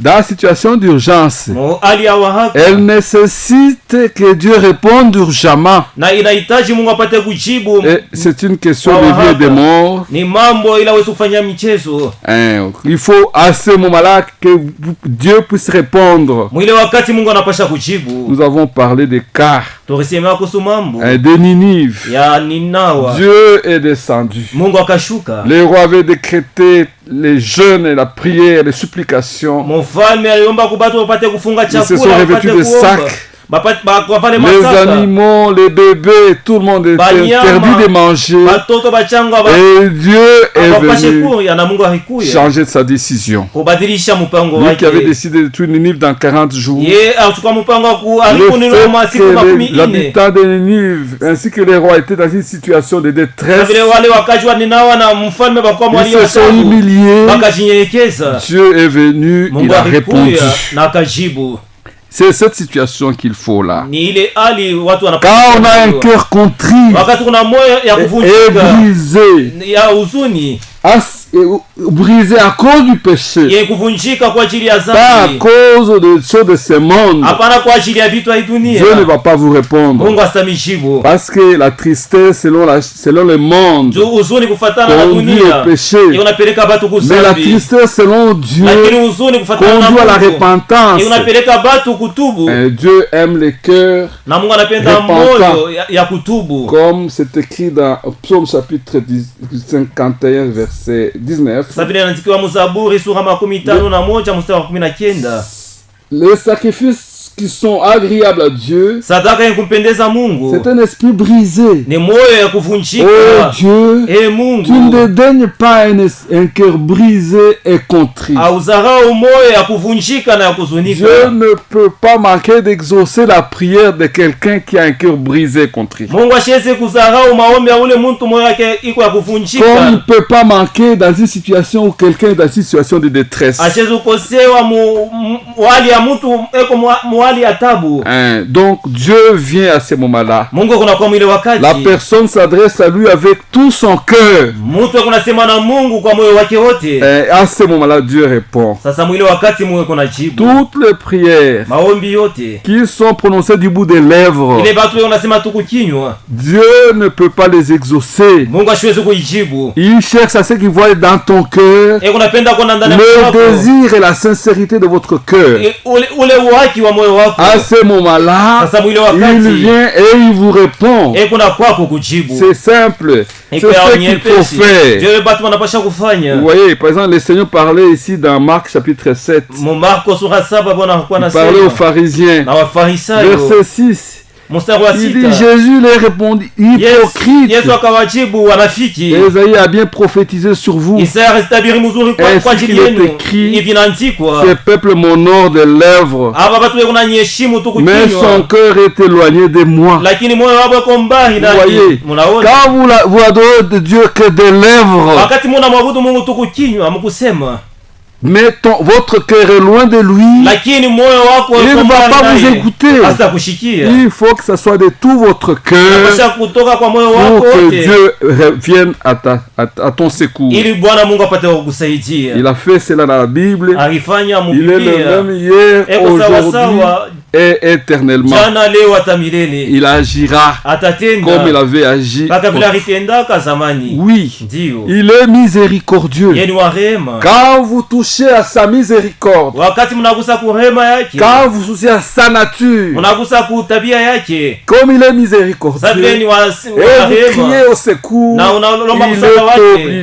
dans la situation d'urgence, elle nécessite que Dieu réponde urgemment. Et c'est une question de vie et de mort. Il faut à ce moment-là que Dieu puisse répondre. Nous avons parlé des cas de Ninive. Dieu est descendu. Le roi avait décrété les jeûnes et la prière, les supplications. Ils se sont revêtus de sacs. Les animaux, les bébés, tout le monde était interdit de manger. Et Dieu est venu changer sa décision. Lui qui avait décidé de tuer Ninive dans 40 jours. Le fait que les habitants de Ninive ainsi que les rois étaient dans une situation de détresse, ils se sont humiliés. Dieu est venu, il a répondu. C'est cette situation qu'il faut là. Quand on a un cœur contrit et brisé, brisé à cause du péché, pas à cause de choses de ce monde, Dieu ne va pas vous répondre. Parce que la tristesse selon le monde conduit au péché, mais la tristesse selon Dieu conduit à la repentance. Et Dieu aime les cœurs repentants, comme c'est écrit dans Psaume chapitre 51 verset 19. Les sacrifices qui sont agréables à Dieu, c'est un esprit brisé. Oh Dieu, tu ne dédaignes pas un cœur brisé et contrit. Dieu ne peut pas manquer d'exaucer la prière de quelqu'un qui a un cœur brisé et contrit. Comme il ne peut pas manquer dans une situation où quelqu'un est dans une situation de détresse. Donc Dieu vient à ce moment-là. La personne s'adresse à lui avec tout son cœur. Et à ce moment-là, Dieu répond. Toutes les prières qui sont prononcées du bout des lèvres, Dieu ne peut pas les exaucer. Il cherche à ce qu'il voit dans ton cœur le désir et la sincérité de votre cœur. À ce moment-là, il vient et il vous répond. C'est simple. C'est ce qu'il faut faire. Vous voyez, par exemple, le Seigneur parlait ici dans Marc chapitre 7. Il parlait aux pharisiens. Verset 6. Il dit, Jésus leur répondit, hypocrite. Ésaïe a bien prophétisé sur vous. Ainsi qu'il est écrit, ce peuple m'honore des lèvres, mais son cœur est éloigné de moi. Vous voyez, quand vous adorez de Dieu que des lèvres, mais votre cœur est loin de lui, il ne va pas vous écouter. Il faut que ce soit de tout votre cœur pour que Dieu revienne à ton secours. Il a fait cela dans la Bible. Il est le même hier, aujourd'hui et éternellement. Il agira comme il avait agi. Oui, il est miséricordieux. Quand vous touchez à sa miséricorde, quand vous touchez à sa nature, comme il est miséricordieux, et vous criez au secours, il est obligé